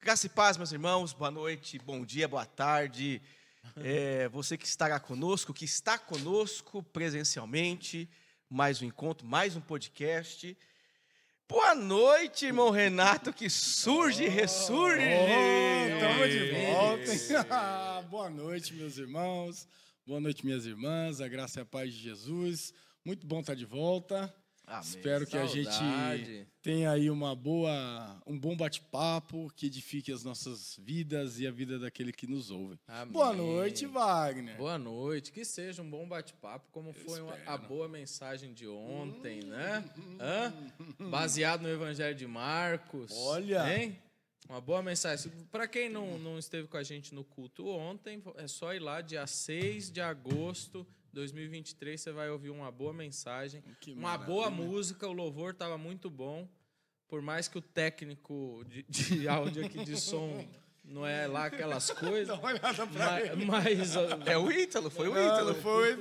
Graça e paz, meus irmãos, boa noite, bom dia, boa tarde. Você que estará conosco, que está conosco presencialmente, mais um encontro, mais um podcast. Boa noite, irmão Renato, que surge e ressurge. Estamos de volta. Boa noite, meus irmãos. Boa noite, minhas irmãs. A graça e a paz de Jesus. Muito bom estar de volta. Amém. Espero que a gente tenha aí um bom bate-papo que edifique as nossas vidas e a vida daquele que nos ouve. Amém. Boa noite, Wagner. Boa noite. Que seja um bom bate-papo, como foi a boa mensagem de ontem, né? Baseado no Evangelho de Marcos. Olha! Hein? Uma boa mensagem. Para quem não esteve com a gente no culto ontem, é só ir lá, dia 6 de agosto de 2023, você vai ouvir uma boa mensagem, uma boa música, o louvor estava muito bom, por mais que o técnico de áudio aqui de som não é lá aquelas coisas. Dá uma olhada pra ele. Mas É o Ítalo, foi o Ítalo. Foi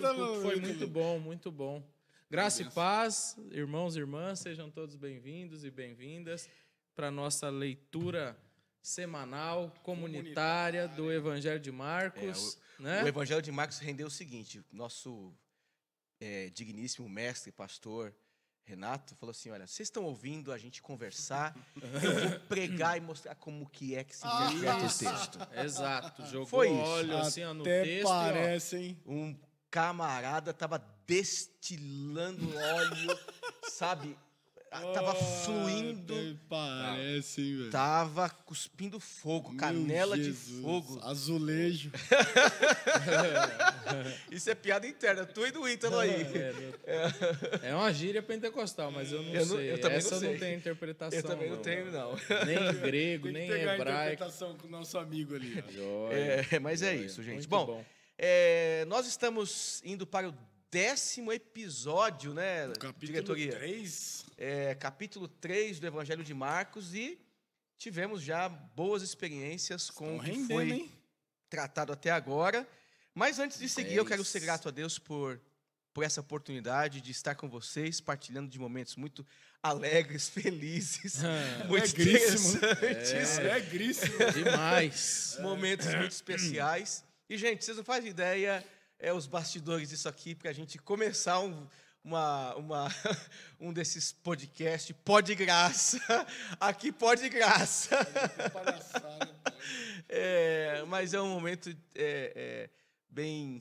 muito bom, muito bom. Graça e paz, irmãos e irmãs, sejam todos bem-vindos e bem-vindas para a nossa leitura semanal, comunitária do Evangelho de Marcos. O Evangelho de Marcos rendeu o seguinte: nosso digníssimo mestre, pastor Renato, falou assim: olha, vocês estão ouvindo a gente conversar, eu vou pregar e mostrar como que é que se interpreta o texto. Exato, jogou Foi isso. óleo assim no Até texto. parece, hein? Um camarada estava destilando óleo, sabe? Tava fluindo. Até parece, hein, velho? Tava cuspindo fogo, canela de fogo. Azulejo. Isso é piada interna, tu e do Ítalo aí. É uma gíria pentecostal, mas eu não sei. Eu também Essa não sei. não tem interpretação. Eu também não tenho, não. Nem grego, Tem que nem pegar a hebraico. interpretação com o nosso amigo ali. Ó. Joia, Mas é joia. isso, gente. Muito Bom, nós estamos indo para o 10º episódio, né, Capítulo diretoria? 3. Capítulo 3 do Evangelho de Marcos, e tivemos já boas experiências com o que rendendo, foi hein? tratado até agora. Mas antes de seguir, eu quero ser grato a Deus por essa oportunidade de estar com vocês, partilhando de momentos muito alegres, felizes, muito interessantes. Alegríssimo. Demais. Momentos muito especiais. E, gente, vocês não fazem ideia, os bastidores disso aqui, para a gente começar um desses podcasts, pode graça. Aqui pode graça. Mas é um momento bem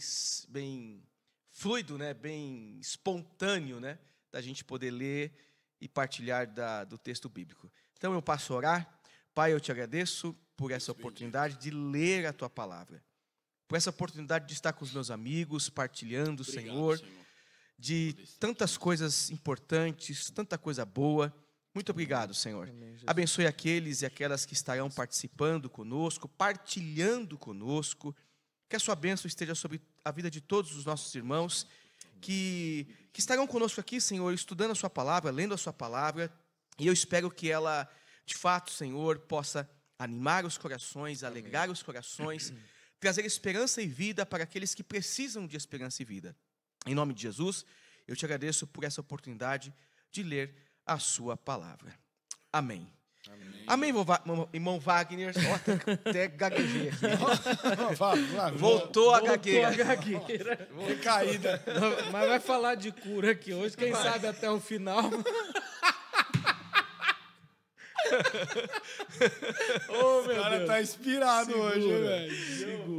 fluido, né? Bem espontâneo, né? Da gente poder ler e partilhar do texto bíblico. Então eu passo a orar. Pai, eu te agradeço por essa oportunidade de ler a tua palavra, por essa oportunidade de estar com os meus amigos, partilhando, Obrigado, Senhor, de tantas coisas importantes, tanta coisa boa. Muito obrigado, Senhor. Amém, Jesus. Abençoe aqueles e aquelas que estarão participando conosco, partilhando conosco. Que a sua bênção esteja sobre a vida de todos os nossos irmãos que estarão conosco aqui, Senhor, estudando a sua palavra, lendo a sua palavra. E eu espero que ela, de fato, Senhor, possa animar os corações, alegrar os corações, trazer esperança e vida para aqueles que precisam de esperança e vida. Em nome de Jesus, eu te agradeço por essa oportunidade de ler a sua palavra. Amém. Amém, irmão Wagner. Até gaguejei aqui. Voltou a gagueira. Recaída. Mas vai falar de cura aqui hoje, quem sabe até o final. O cara tá inspirado hoje, hein, velho?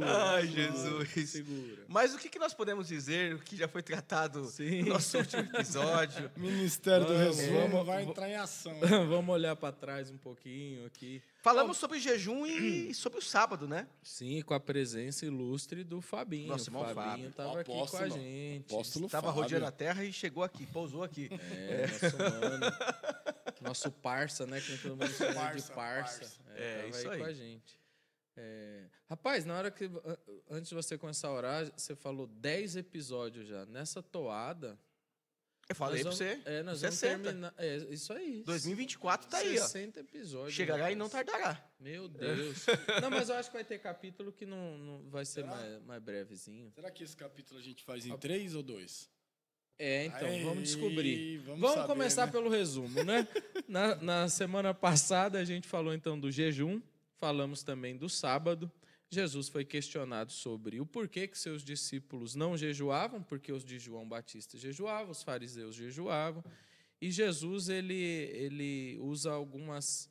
Ai, Jesus. Segura. Mas o que nós podemos dizer, o que já foi tratado no nosso último episódio? Ministério do Resumo vai entrar em ação. Vamos olhar para trás um pouquinho aqui. Falamos sobre jejum e sobre o sábado, né? Sim, com a presença ilustre do Fabinho. Nosso irmão Fabinho Fábio. estava aqui com a gente. Apóstolo Estava Fábio. rodeando a terra e chegou aqui, pousou aqui. Nosso mano. Nosso parça, né? Que todo mundo chama de parça. Tava isso aí aí. com a gente. Rapaz, na hora que... Antes de você começar a orar, você falou 10 episódios já. Nessa toada... Eu falei pra você. Nós 60. vamos terminar... isso aí. 2024 tá aí, ó. 60 episódios. Chegará e não rapaz. tardará. Meu Deus. Não, mas eu acho que vai ter capítulo que não vai ser mais brevezinho. Será que esse capítulo a gente faz em 3 ou 2? Então, Aí, vamos descobrir. vamos saber, começar né? pelo resumo, né? Na semana passada a gente falou então do jejum, falamos também do sábado. Jesus foi questionado sobre o porquê que seus discípulos não jejuavam, porque os de João Batista jejuavam, os fariseus jejuavam. E Jesus ele usa algumas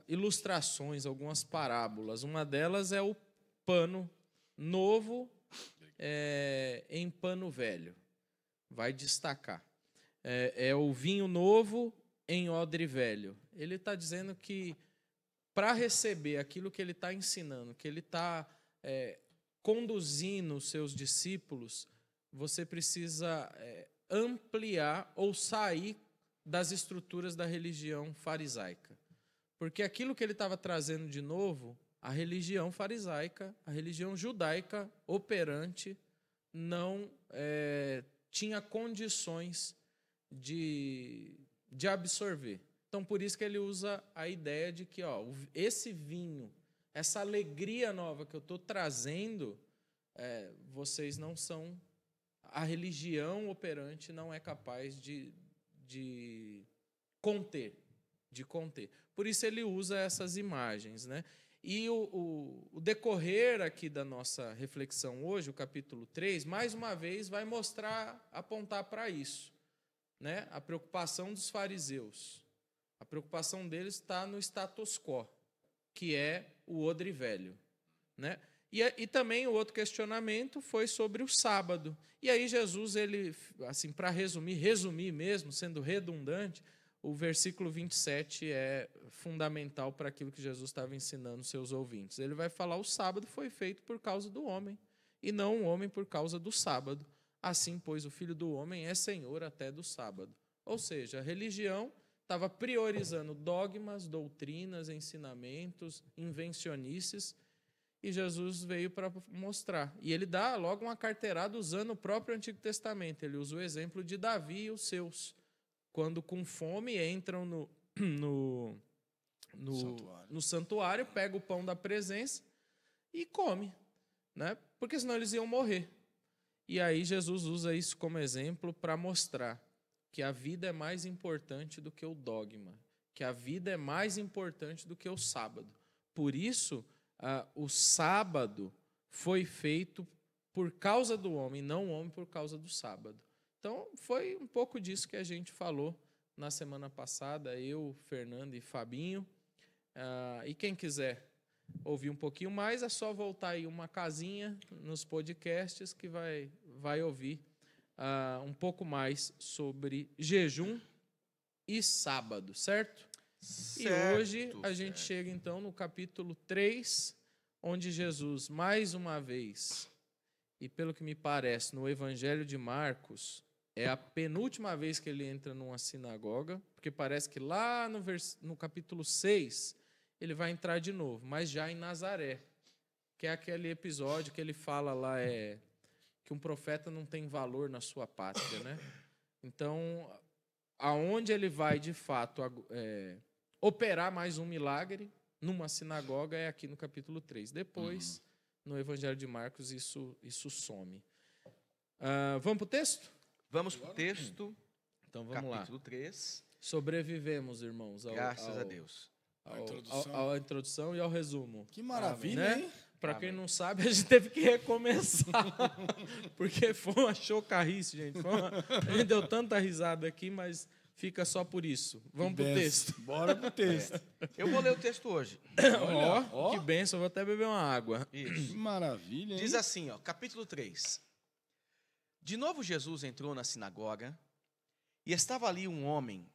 ilustrações, algumas parábolas. Uma delas é o pano novo em pano velho. Vai destacar. É o vinho novo em odre velho. Ele está dizendo que para receber aquilo que ele está ensinando, que ele está conduzindo os seus discípulos, você precisa ampliar ou sair das estruturas da religião farisaica. Porque aquilo que ele estava trazendo de novo, a religião farisaica, a religião judaica operante, não tinha condições de absorver. Então, por isso que ele usa a ideia de que esse vinho, essa alegria nova que eu estou trazendo, vocês não são... A religião operante não é capaz de conter. Por isso ele usa essas imagens, né? E o decorrer aqui da nossa reflexão hoje, o capítulo 3, mais uma vez vai apontar para isso, né? A preocupação dos fariseus. A preocupação deles está no status quo, que é o odre velho, né? E também o outro questionamento foi sobre o sábado. E aí Jesus, ele, assim, para resumir mesmo, sendo redundante, o versículo 27 é fundamental para aquilo que Jesus estava ensinando os seus ouvintes. Ele vai falar: o sábado foi feito por causa do homem, e não o homem por causa do sábado. Assim, pois, o Filho do Homem é Senhor até do sábado. Ou seja, a religião estava priorizando dogmas, doutrinas, ensinamentos, invencionices, e Jesus veio para mostrar. E ele dá logo uma carteirada usando o próprio Antigo Testamento. Ele usa o exemplo de Davi e os seus, quando com fome entram no santuário, pega o pão da presença e come, né? Porque senão eles iam morrer. E aí Jesus usa isso como exemplo para mostrar que a vida é mais importante do que o dogma, que a vida é mais importante do que o sábado. Por isso, o sábado foi feito por causa do homem, não o homem por causa do sábado. Então, foi um pouco disso que a gente falou na semana passada, eu, Fernando e Fabinho. E quem quiser ouvir um pouquinho mais, é só voltar aí uma casinha nos podcasts que vai ouvir um pouco mais sobre jejum e sábado, certo? E hoje a gente chega então no capítulo 3, onde Jesus, mais uma vez, e pelo que me parece, no Evangelho de Marcos, é a penúltima vez que ele entra numa sinagoga, porque parece que lá no capítulo 6 ele vai entrar de novo, mas já em Nazaré, que é aquele episódio que ele fala lá que um profeta não tem valor na sua pátria, né? Então, aonde ele vai, de fato, operar mais um milagre numa sinagoga é aqui no capítulo 3. Depois, no Evangelho de Marcos, isso some. Vamos para o texto? Vamos para o texto. Então, vamos lá. Capítulo 3. Sobrevivemos, irmãos. Graças a Deus. À introdução e ao resumo. Que maravilha, hein? Para quem não sabe, a gente teve que recomeçar, porque foi uma chocarrice, gente. A gente deu tanta risada aqui, mas fica só por isso. Vamos para o texto. Bora para o texto. Eu vou ler o texto hoje. Que bênção, vou até beber uma água. Isso. Que maravilha, hein? Diz assim, capítulo 3. De novo Jesus entrou na sinagoga e estava ali um homem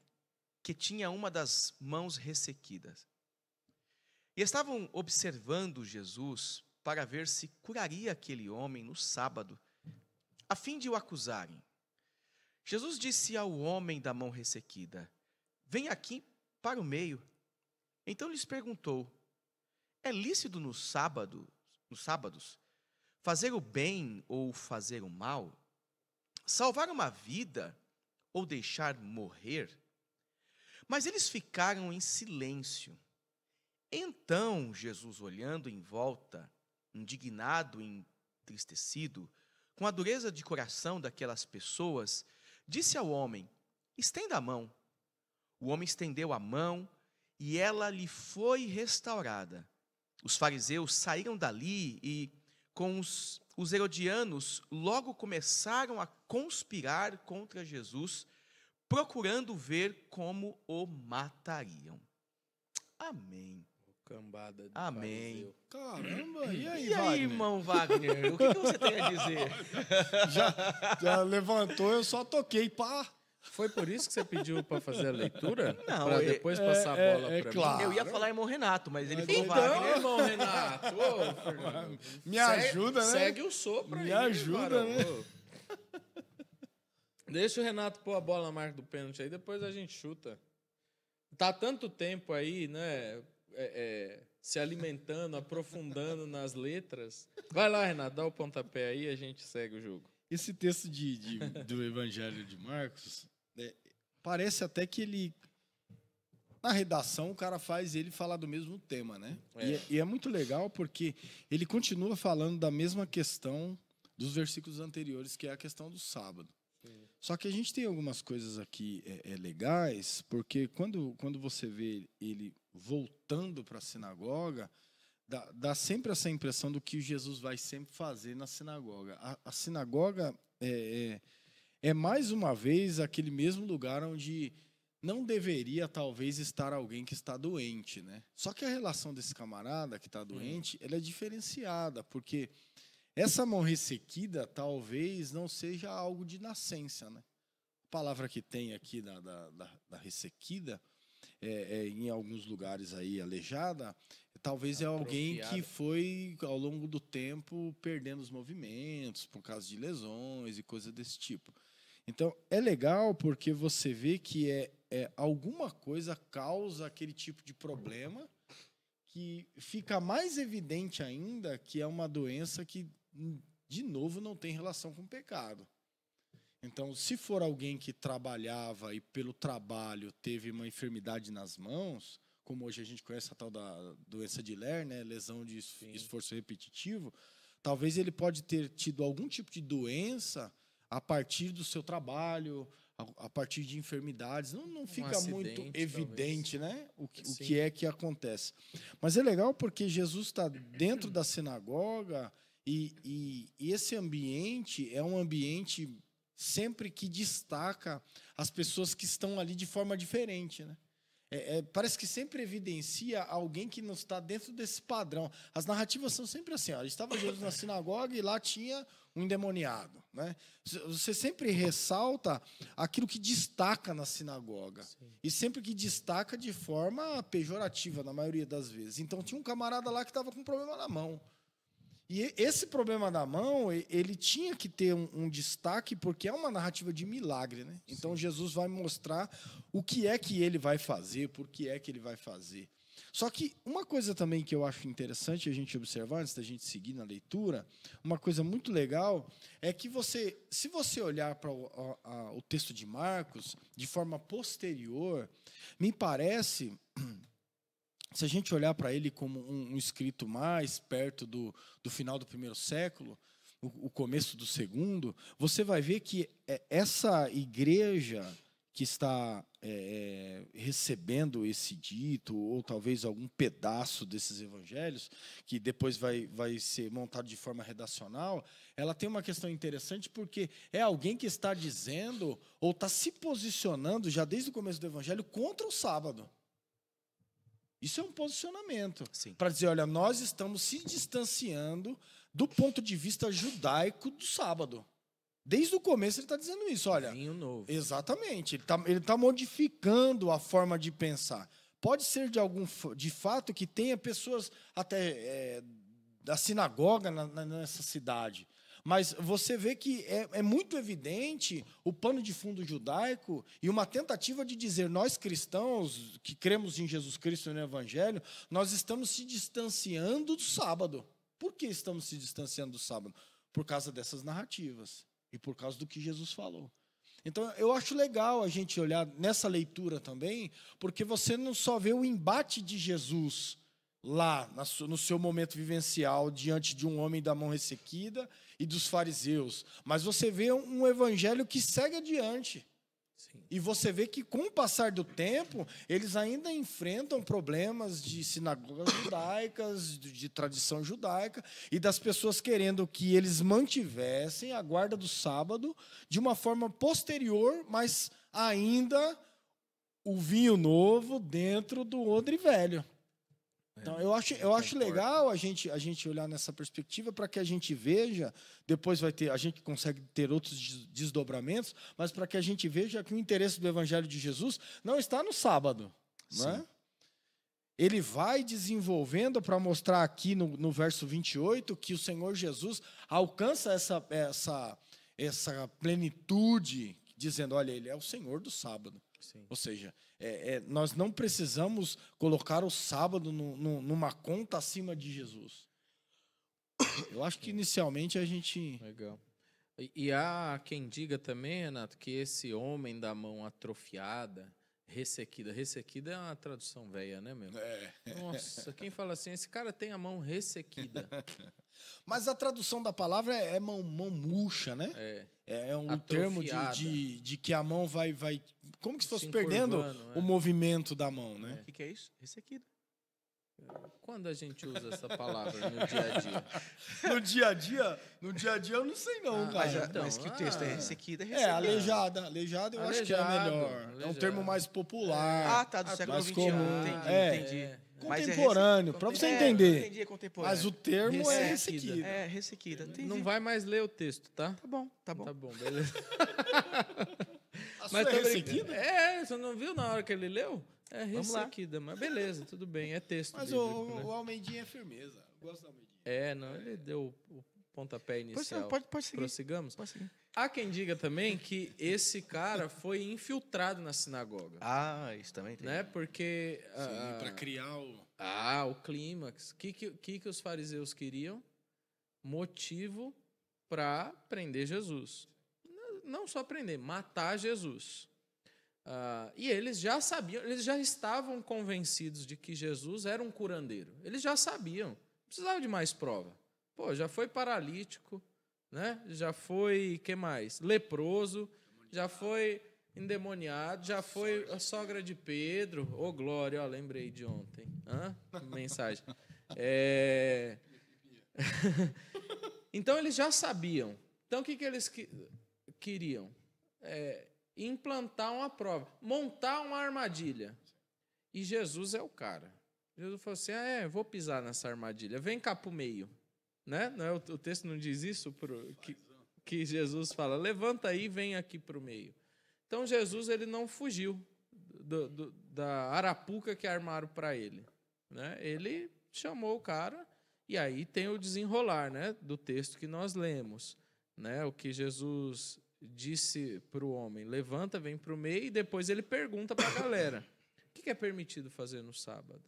que tinha uma das mãos ressequidas. E estavam observando Jesus para ver se curaria aquele homem no sábado, a fim de o acusarem. Jesus disse ao homem da mão ressequida: vem aqui para o meio. Então lhes perguntou: é lícito nos sábados, fazer o bem ou fazer o mal? Salvar uma vida ou deixar morrer? Mas eles ficaram em silêncio. Então Jesus, olhando em volta, indignado e entristecido, com a dureza de coração daquelas pessoas, disse ao homem: estenda a mão. O homem estendeu a mão e ela lhe foi restaurada. os fariseus saíram dali e, com os herodianos, logo começaram a conspirar contra Jesus, procurando ver como o matariam. Amém. Cambada de Amém. fariseu. Caramba, e aí, E aí, Wagner? irmão Wagner, o que você tem a dizer? Já levantou, eu só toquei, pá. Foi por isso que você pediu para fazer a leitura? Não, para depois passar a bola para claro. mim? Eu ia falar irmão Renato, mas ele falou Então, Wagner. irmão Renato, ô, Fernando, Me ajuda, né? Segue o sopro aí. Me ajuda, varão, né? ô. Deixa o Renato pôr a bola na marca do pênalti aí, depois a gente chuta. Tá tanto tempo aí, né? Se alimentando, aprofundando nas letras. Vai lá, Renato, dá o pontapé aí e a gente segue o jogo. Esse texto do Evangelho de Marcos, parece até que ele, na redação, o cara faz ele falar do mesmo tema, né? E é muito legal porque ele continua falando da mesma questão dos versículos anteriores, que é a questão do sábado. Sim. Só que a gente tem algumas coisas aqui legais, porque quando você vê ele voltando para a sinagoga, dá sempre essa impressão do que Jesus vai sempre fazer na sinagoga. A sinagoga é mais uma vez aquele mesmo lugar onde não deveria talvez estar alguém que está doente, né? Só que a relação desse camarada que está doente, ela é diferenciada, porque essa mão ressequida talvez não seja algo de nascença, né? A palavra que tem aqui da ressequida, em alguns lugares aí aleijada, talvez é alguém que foi, ao longo do tempo, perdendo os movimentos por causa de lesões e coisa desse tipo. Então, é legal porque você vê que alguma coisa causa aquele tipo de problema, que fica mais evidente ainda que é uma doença que, de novo, não tem relação com o pecado. Então, se for alguém que trabalhava e pelo trabalho teve uma enfermidade nas mãos, como hoje a gente conhece a tal da doença de Ler, né, lesão de esforço repetitivo, talvez ele pode ter tido algum tipo de doença a partir do seu trabalho, a partir de enfermidades. Não fica muito evidente, né, o que é que acontece. Mas é legal porque Jesus está dentro da sinagoga e esse ambiente é um ambiente sempre que destaca as pessoas que estão ali de forma diferente, né? Parece que sempre evidencia alguém que não está dentro desse padrão. As narrativas são sempre assim. Estava Jesus na sinagoga e lá tinha um endemoniado, né? Você sempre ressalta aquilo que destaca na sinagoga. Sim. E sempre que destaca de forma pejorativa, na maioria das vezes. Então, tinha um camarada lá que estava com um problema na mão. E esse problema da mão, ele tinha que ter um destaque, porque é uma narrativa de milagre, né? Então, sim, Jesus vai mostrar o que é que ele vai fazer, por que é que ele vai fazer. Só que uma coisa também que eu acho interessante a gente observar, antes da gente seguir na leitura, uma coisa muito legal, é que se você olhar para o texto de Marcos, de forma posterior, me parece... Se a gente olhar para ele como um escrito mais perto do final do primeiro século, o começo do segundo, você vai ver que essa igreja que está recebendo esse dito, ou talvez algum pedaço desses evangelhos, que depois vai ser montado de forma redacional, ela tem uma questão interessante, porque é alguém que está dizendo, ou está se posicionando, já desde o começo do evangelho, contra o sábado. Isso é um posicionamento para dizer, olha, nós estamos se distanciando do ponto de vista judaico do sábado. Desde o começo ele está dizendo isso, olha. Vinho novo. Exatamente, ele tá modificando a forma de pensar. Pode ser de fato que tenha pessoas até da sinagoga nessa cidade. Mas você vê que é muito evidente o pano de fundo judaico e uma tentativa de dizer, nós cristãos que cremos em Jesus Cristo e no Evangelho, nós estamos se distanciando do sábado. Por que estamos se distanciando do sábado? Por causa dessas narrativas e por causa do que Jesus falou. Então, eu acho legal a gente olhar nessa leitura também, porque você não só vê o embate de Jesus lá, no seu momento vivencial, diante de um homem da mão ressequida e dos fariseus. Mas você vê um evangelho que segue adiante. Sim. E você vê que, com o passar do tempo, eles ainda enfrentam problemas de sinagogas judaicas, de tradição judaica, e das pessoas querendo que eles mantivessem a guarda do sábado de uma forma posterior, mas ainda o vinho novo dentro do odre velho. Então, eu acho legal a gente olhar nessa perspectiva para que a gente veja, depois a gente consegue ter outros desdobramentos, mas para que a gente veja que o interesse do Evangelho de Jesus não está no sábado. Não é? Ele vai desenvolvendo para mostrar aqui no verso 28 que o Senhor Jesus alcança essa plenitude, dizendo, olha, ele é o Senhor do sábado. Sim. Ou seja, nós não precisamos colocar o sábado numa conta acima de Jesus. Eu acho que inicialmente a gente... Legal. E há quem diga também, Renato, que esse homem da mão atrofiada, ressequida é uma tradução velha, né, meu? Nossa, quem fala assim, esse cara tem a mão ressequida. Mas a tradução da palavra é mão murcha, né? É um termo de que a mão vai como se fosse perdendo o movimento da mão, né? O que é isso? Ressequida. Quando a gente usa essa palavra no dia a dia? No dia a dia eu não sei não, cara. Mas que o texto é ressequida, aleijada eu acho que é melhor. É um termo mais popular. Tá, do século XXI, entendi. Contemporâneo, para você entender. Entendi, é contemporâneo. Mas o termo é ressequida. É, ressequida. Não vai mais ler o texto, tá? Tá bom. Tá bom, beleza. Mas é ressequida? Você não viu na hora que ele leu? É ressequida, mas beleza, tudo bem, é texto. Mas bíblico, o Almeidinha é firmeza. Eu gosto do Almeidinha. Não, ele deu o pontapé inicial. Pode seguir. Prossigamos? Pode seguir. Há quem diga também que esse cara foi infiltrado na sinagoga. Isso também tem. Né? Porque... para criar o... o clímax. O que os fariseus queriam? Motivo para prender Jesus. Não só prender, matar Jesus. E eles já sabiam, eles já estavam convencidos de que Jesus era um curandeiro. Eles já sabiam, não precisava de mais prova. Já foi paralítico, né? Já foi, que mais? Leproso, já foi endemoniado, já foi a sogra de Pedro. Glória, lembrei de ontem. Mensagem. Então eles já sabiam. Então o que eles queriam? Implantar uma prova, montar uma armadilha. E Jesus é o cara. Jesus falou assim, vou pisar nessa armadilha, vem cá pro meio. Né? Não é, o texto não diz isso? Que Jesus fala, levanta aí e vem aqui pro meio. Então Jesus ele não fugiu da arapuca que armaram para ele. Né? Ele chamou o cara, e aí tem o desenrolar, né, do texto que nós lemos. Né? O que Jesus... disse para o homem, levanta, vem para o meio, e depois ele pergunta para a galera, o que é permitido fazer no sábado?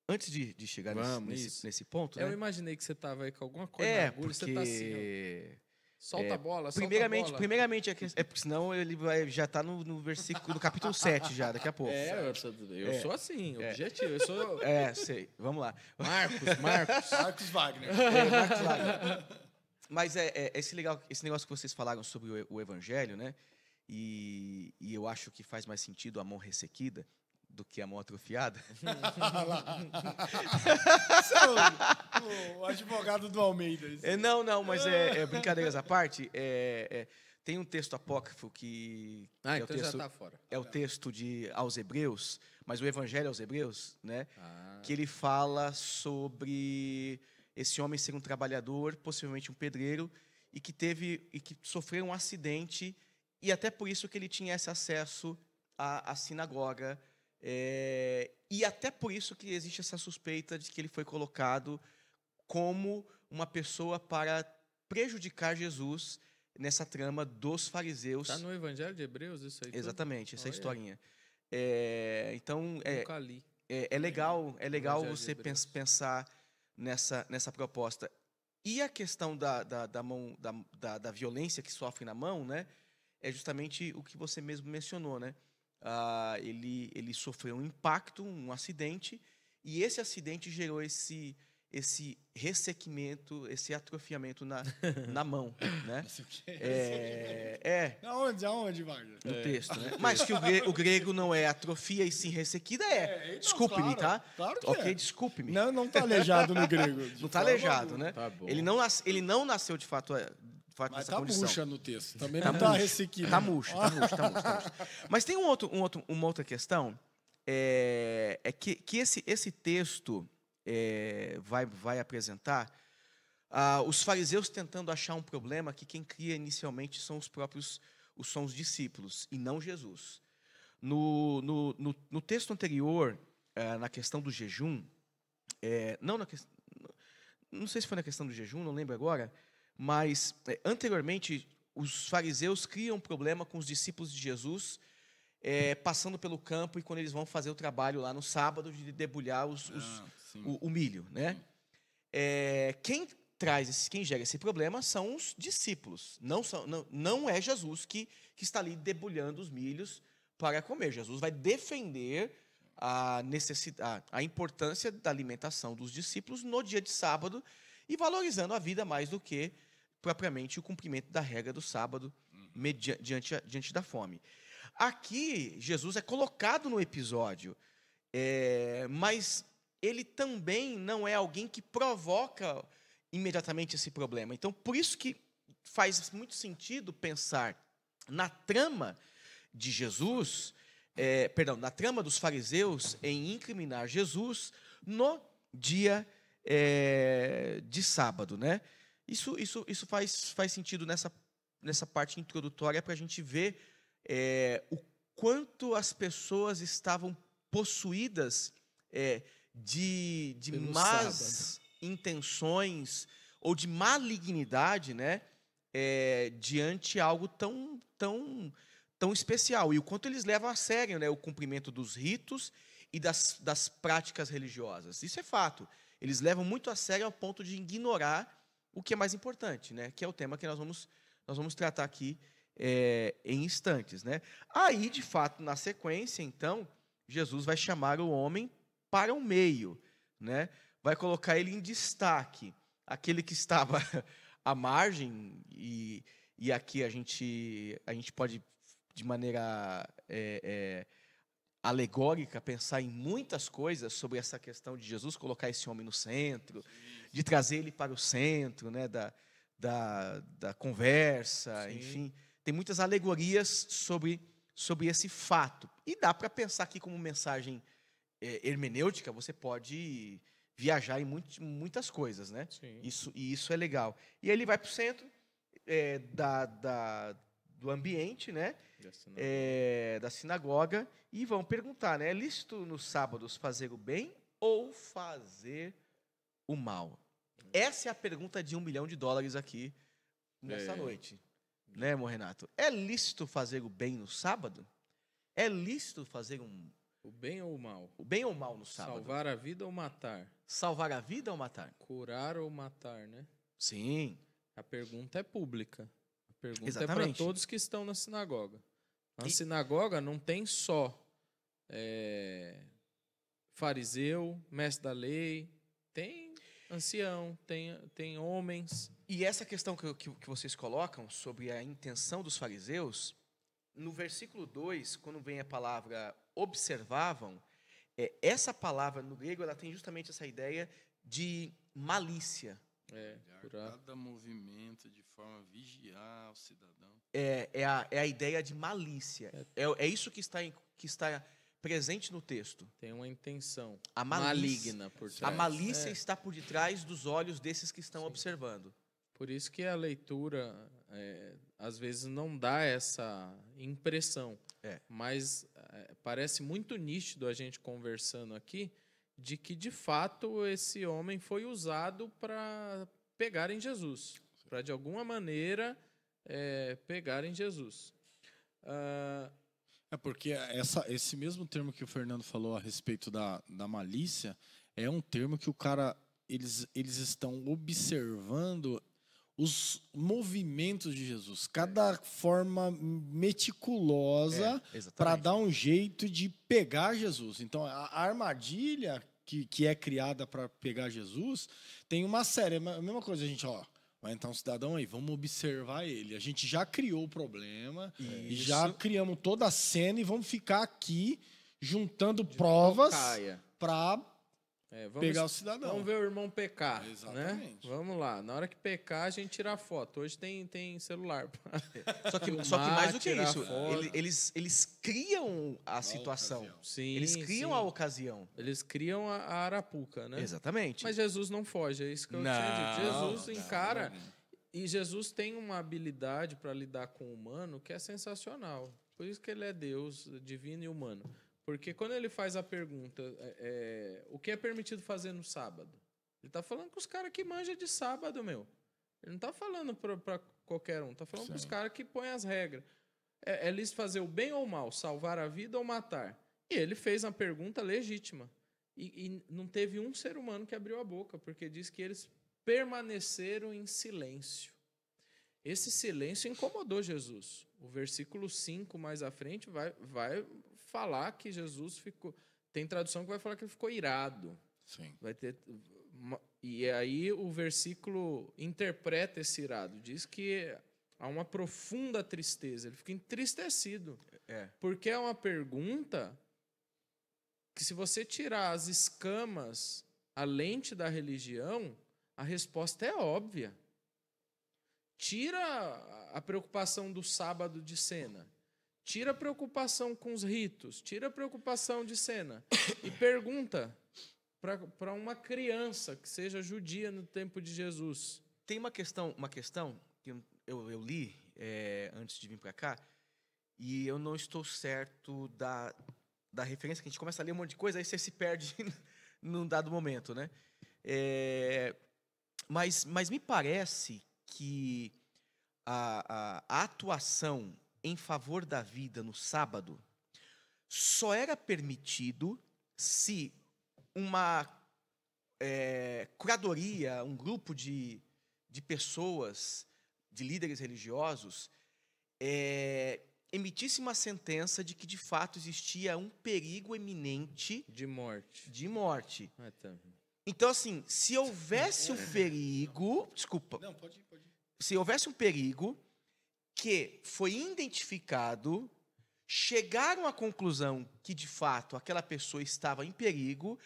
Antes de chegar nesse ponto, eu imaginei que você estava aí com alguma coisa na agulha, você está assim, solta a bola, primeiramente, porque senão ele já está no versículo do capítulo 7 já, daqui a pouco. Eu sou assim, objetivo, eu sou... sei, vamos lá. Marcos Wagner. Marcos Wagner. Mas esse negócio que vocês falaram sobre o Evangelho, né? E eu acho que faz mais sentido a mão ressequida do que a mão atrofiada. Esse é o advogado do Almeida. Não, mas brincadeiras à parte. Tem um texto apócrifo que... então o texto, já está fora. É o texto aos Hebreus, mas o Evangelho aos Hebreus, né? Que ele fala sobre... esse homem ser um trabalhador, possivelmente um pedreiro, e que sofreu um acidente, e até por isso que ele tinha esse acesso à sinagoga, e até por isso que existe essa suspeita de que ele foi colocado como uma pessoa para prejudicar Jesus nessa trama dos fariseus. Está no Evangelho de Hebreus isso aí? Exatamente, essa historinha. Então, nunca li. É legal você pensar nessa proposta. E a questão da violência que sofre na mão, né, é justamente o que você mesmo mencionou, né? Ele sofreu um impacto, um acidente, e esse acidente gerou esse ressequimento, esse atrofiamento na mão, né? Aonde, Wagner? No texto, né? Mas que o grego não é atrofia e sim ressequida, então, desculpe-me, claro, tá? Claro que ok, é. desculpe-me. Não tá aleijado no grego. Não tá aleijado, né? Tá bom. Ele não nasceu de fato Mas nessa tá condição. murcha no texto. Também não tá ressequido. Tá murcho. Mas tem uma outra questão, que esse texto vai apresentar os fariseus tentando achar um problema que quem cria inicialmente são são os discípulos, e não Jesus. No texto anterior, na questão do jejum, não sei se foi na questão do jejum, não lembro agora, mas anteriormente os fariseus criam um problema com os discípulos de Jesus, passando pelo campo e quando eles vão fazer o trabalho lá no sábado de debulhar o milho, né? Quem gera esse problema são os discípulos, não é Jesus que está ali debulhando os milhos para comer. Jesus vai defender a importância da alimentação dos discípulos no dia de sábado e valorizando a vida mais do que propriamente o cumprimento da regra do sábado diante da fome. Aqui, Jesus é colocado no episódio, mas ele também não é alguém que provoca imediatamente esse problema. Então, por isso que faz muito sentido pensar na trama de Jesus, na trama dos fariseus em incriminar Jesus no dia de sábado, né? Isso faz sentido nessa parte introdutória para a gente ver o quanto as pessoas estavam possuídas de más intenções ou de malignidade, né? Diante de algo tão especial. E o quanto eles levam a sério, né, o cumprimento dos ritos e das práticas religiosas. Isso é fato. Eles levam muito a sério ao ponto de ignorar o que é mais importante, né, que é o tema que nós vamos tratar aqui em instantes, né? Aí, de fato, na sequência, então, Jesus vai chamar o homem para o meio, né? Vai colocar ele em destaque. Aquele que estava à margem, e aqui a gente pode, de maneira alegórica, pensar em muitas coisas sobre essa questão de Jesus colocar esse homem no centro, de trazer ele para o centro, né, da conversa, enfim. Tem muitas alegorias sobre esse fato. E dá para pensar aqui como mensagem hermenêutica, você pode viajar em muitas coisas, né? Isso é legal. E aí ele vai para o centro do ambiente, né? Da sinagoga, e vão perguntar, né? É lícito nos sábados fazer o bem ou fazer o mal? Essa é a pergunta de $1 milhão aqui nessa noite, né, Renato? É lícito fazer o bem no sábado? É lícito fazer o bem ou o mal? O bem ou o mal no sábado? Salvar a vida ou matar? Salvar a vida ou matar? Curar ou matar, né? Sim. A pergunta é pública. A pergunta Exatamente. É para todos que estão na sinagoga. Na sinagoga não tem só fariseu, mestre da lei, tem ancião, tem homens. E essa questão que vocês colocam sobre a intenção dos fariseus, no versículo 2, quando vem a palavra observavam, essa palavra no grego ela tem justamente essa ideia de malícia. Cada movimento de forma a vigiar o cidadão. É a ideia de malícia. É isso que está presente no texto. Tem uma intenção maligna por trás. A malícia está por detrás dos olhos desses que estão observando. Por isso que a leitura, às vezes, não dá essa impressão. Mas parece muito nítido a gente conversando aqui de que, de fato, esse homem foi usado para pegar em Jesus. Para, de alguma maneira, pegar em Jesus. Porque esse mesmo termo que o Fernando falou a respeito da malícia é um termo que eles estão observando os movimentos de Jesus, cada forma meticulosa para dar um jeito de pegar Jesus. Então, a armadilha que é criada para pegar Jesus, tem uma série. É a mesma coisa, a gente, vai entrar um cidadão aí, vamos observar ele. A gente já criou o problema, e já criamos toda a cena e vamos ficar aqui juntando provas para pegar o cidadão. Vamos ver o irmão pecar. Exatamente. Né? Vamos lá. Na hora que pecar, a gente tira a foto. Hoje tem celular. Só que mais do que isso, eles criam a situação. Sim, eles criam a ocasião. Eles criam a arapuca, né? Exatamente. Mas Jesus não foge, é isso que eu tinha dito. Jesus encara. E Jesus tem uma habilidade para lidar com o humano que é sensacional. Por isso que ele é Deus, divino e humano. Porque quando ele faz a pergunta, o que é permitido fazer no sábado? Ele está falando com os caras que manjam de sábado, meu. Ele não está falando para qualquer um, está falando para os caras que põem as regras. É lhes fazer o bem ou o mal, salvar a vida ou matar. E ele fez uma pergunta legítima. E não teve um ser humano que abriu a boca, porque diz que eles permaneceram em silêncio. Esse silêncio incomodou Jesus. O versículo 5 mais à frente vai falar que Jesus ficou... Tem tradução que vai falar que ele ficou irado. Sim. Vai ter... E aí o versículo interpreta esse irado. Diz que há uma profunda tristeza. Ele fica entristecido. Porque é uma pergunta que, se você tirar as escamas, a lente da religião, a resposta é óbvia. Tira a preocupação do sábado de cena. Tira a preocupação com os ritos. Tira a preocupação de cena. E pergunta para uma criança que seja judia no tempo de Jesus. Tem uma questão que eu li antes de vir para cá, e eu não estou certo da referência, que a gente começa a ler um monte de coisa, aí você se perde num dado momento, né? Mas me parece que a atuação em favor da vida no sábado só era permitido se uma curadoria, um grupo de pessoas, de líderes religiosos, emitisse uma sentença de que, de fato, existia um perigo eminente de morte. Então, assim, se houvesse um perigo... Desculpa. Não, pode ir. Se houvesse um perigo que foi identificado, chegaram à conclusão que, de fato, aquela pessoa estava em perigo,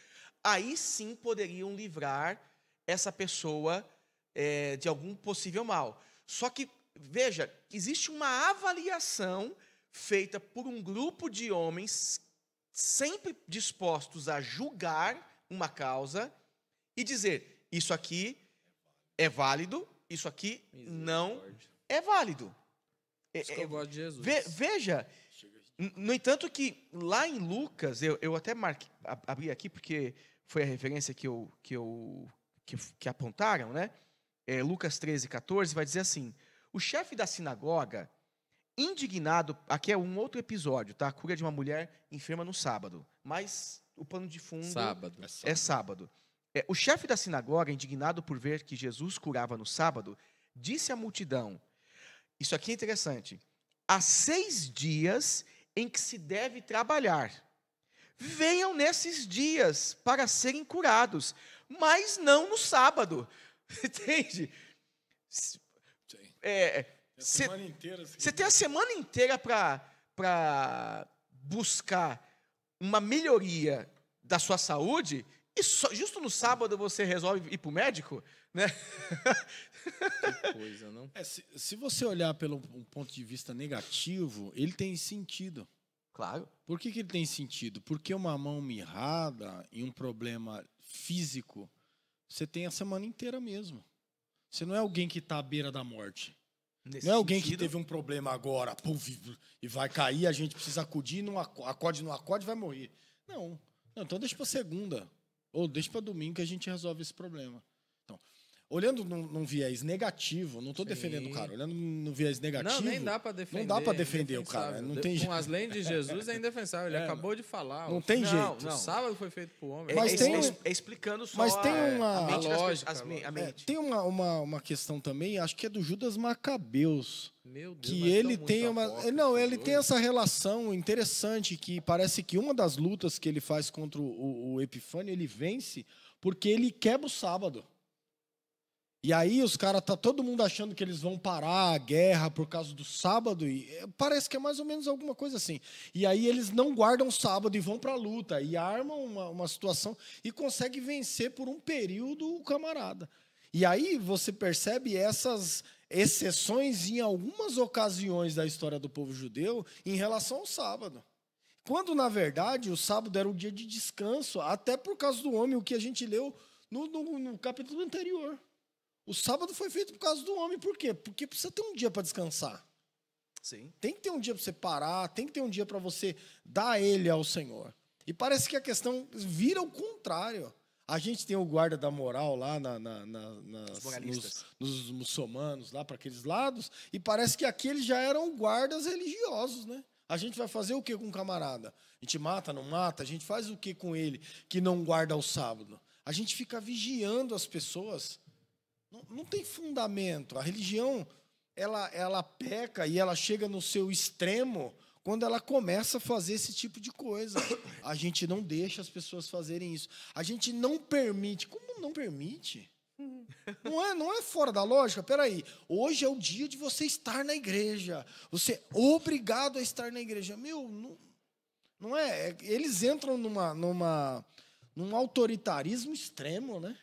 aí sim poderiam livrar essa pessoa de algum possível mal. Só que, veja, existe uma avaliação feita por um grupo de homens sempre dispostos a julgar uma causa e dizer, isso aqui é válido, isso aqui não é válido. Isso que eu gosto de Jesus. Veja, no entanto que lá em Lucas, eu até abri aqui porque foi a referência que apontaram, né? Lucas 13:14 vai dizer assim: o chefe da sinagoga, indignado, aqui é um outro episódio, tá? A cura de uma mulher enferma no sábado, mas o pano de fundo é sábado. O chefe da sinagoga, indignado por ver que Jesus curava no sábado, disse à multidão, isso aqui é interessante, há 6 dias em que se deve trabalhar. Venham nesses dias para serem curados, mas não no sábado. Entende? Você tem a semana inteira para buscar uma melhoria da sua saúde e justo no sábado você resolve ir para o médico, né? Que coisa, não? Se você olhar pelo ponto de vista negativo, ele tem sentido. Claro. Por que ele tem sentido? Porque uma mão mirrada e um problema físico, você tem a semana inteira mesmo. Você não é alguém que está à beira da morte. Não é alguém que teve um problema agora, e vai cair, a gente precisa acudir, não acode, vai morrer. Não, então deixa para segunda, ou deixa para domingo que a gente resolve esse problema. Então, olhando num viés negativo, não estou defendendo o cara, olhando num viés negativo... Não, nem dá para defender. Não dá para defender o cara. Não tem jeito. Com as leis de Jesus é indefensável, ele acabou de falar. Não tem jeito. O sábado foi feito para o homem. Mas explicando só mas tem uma, a mente. Tem uma questão também, acho que é do Judas Macabeus. Meu Deus, que ele tem ele tem essa relação interessante que parece que uma das lutas que ele faz contra o Epifânio, ele vence porque ele quebra o sábado. E aí os caras, tá todo mundo achando que eles vão parar a guerra por causa do sábado, e parece que é mais ou menos alguma coisa assim. E aí eles não guardam o sábado e vão para a luta, e armam uma situação e conseguem vencer por um período o camarada. E aí você percebe essas exceções em algumas ocasiões da história do povo judeu em relação ao sábado. Quando, na verdade, o sábado era um dia de descanso, até por causa do homem, o que a gente leu no capítulo anterior. O sábado foi feito por causa do homem. Por quê? Porque precisa ter um dia para descansar. Sim. Tem que ter um dia para você parar, tem que ter um dia para você dar ele ao Senhor. E parece que a questão vira o contrário. A gente tem o guarda da moral lá nos muçulmanos, lá para aqueles lados, e parece que aqueles já eram guardas religiosos, né? A gente vai fazer o que com o camarada? A gente mata, não mata? A gente faz o que com ele que não guarda o sábado? A gente fica vigiando as pessoas. Não tem fundamento. A religião, ela peca e ela chega no seu extremo quando ela começa a fazer esse tipo de coisa. A gente não deixa as pessoas fazerem isso. A gente não permite. Como não permite? Não é fora da lógica? Peraí, hoje é o dia de você estar na igreja. Você é obrigado a estar na igreja. Não é. Eles entram num autoritarismo extremo, né?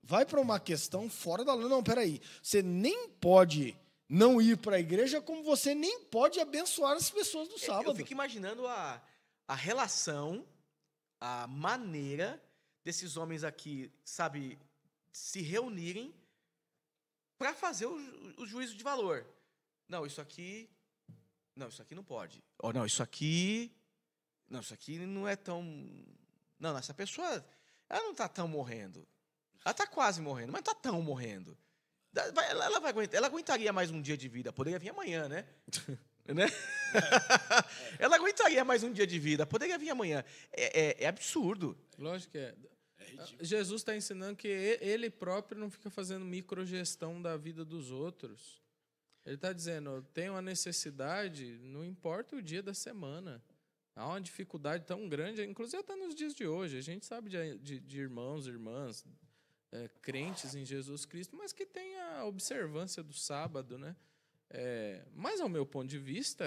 Vai para uma questão fora da lei. Não, peraí. Você nem pode não ir para a igreja, como você nem pode abençoar as pessoas do sábado. Eu fico imaginando a relação, a maneira desses homens aqui, sabe, se reunirem para fazer o juízo de valor. Não, isso aqui não pode. Ou não, isso aqui não é tão... Não, essa pessoa, ela não está tão morrendo. Ela está quase morrendo, mas não está tão morrendo. Ela aguentaria mais um dia de vida. Poderia vir amanhã, né? Né? Ela aguentaria mais um dia de vida. Poderia vir amanhã. É absurdo. Lógico que é. Jesus está ensinando que ele próprio não fica fazendo microgestão da vida dos outros. Ele está dizendo, tem uma necessidade, não importa o dia da semana. Há uma dificuldade tão grande, inclusive até nos dias de hoje. A gente sabe de irmãos, irmãs, crentes em Jesus Cristo, mas que tem a observância do sábado, né? Mas, ao meu ponto de vista,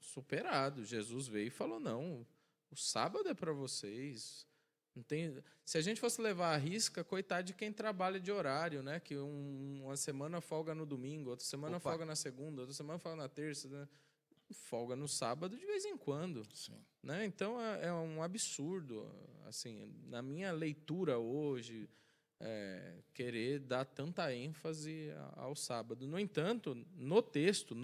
superado. Jesus veio e falou, não, o sábado é para vocês. Não tem... Se a gente fosse levar a risca, coitado de quem trabalha de horário, né? Que uma semana folga no domingo, outra semana folga na segunda, outra semana folga na terça, né? Folga no sábado de vez em quando. Sim. Né? Então, é um absurdo, assim, na minha leitura hoje, querer dar tanta ênfase ao sábado. No entanto, no texto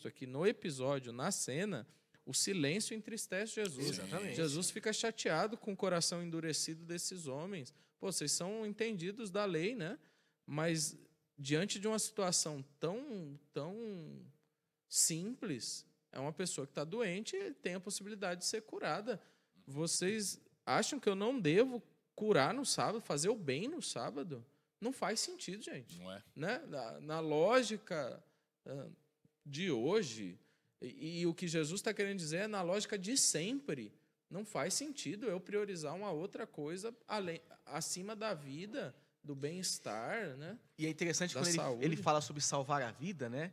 aqui, no episódio, na cena, o silêncio entristece Jesus. Exatamente. Jesus fica chateado com o coração endurecido desses homens. Pô, vocês são entendidos da lei, né? Mas, diante de uma situação tão simples... É uma pessoa que está doente e tem a possibilidade de ser curada. Vocês acham que eu não devo curar no sábado, fazer o bem no sábado? Não faz sentido, gente. Não é? Né? Na lógica de hoje, e o que Jesus está querendo dizer é na lógica de sempre. Não faz sentido eu priorizar uma outra coisa acima da vida, do bem-estar, né? E é interessante quando ele fala sobre salvar a vida, né?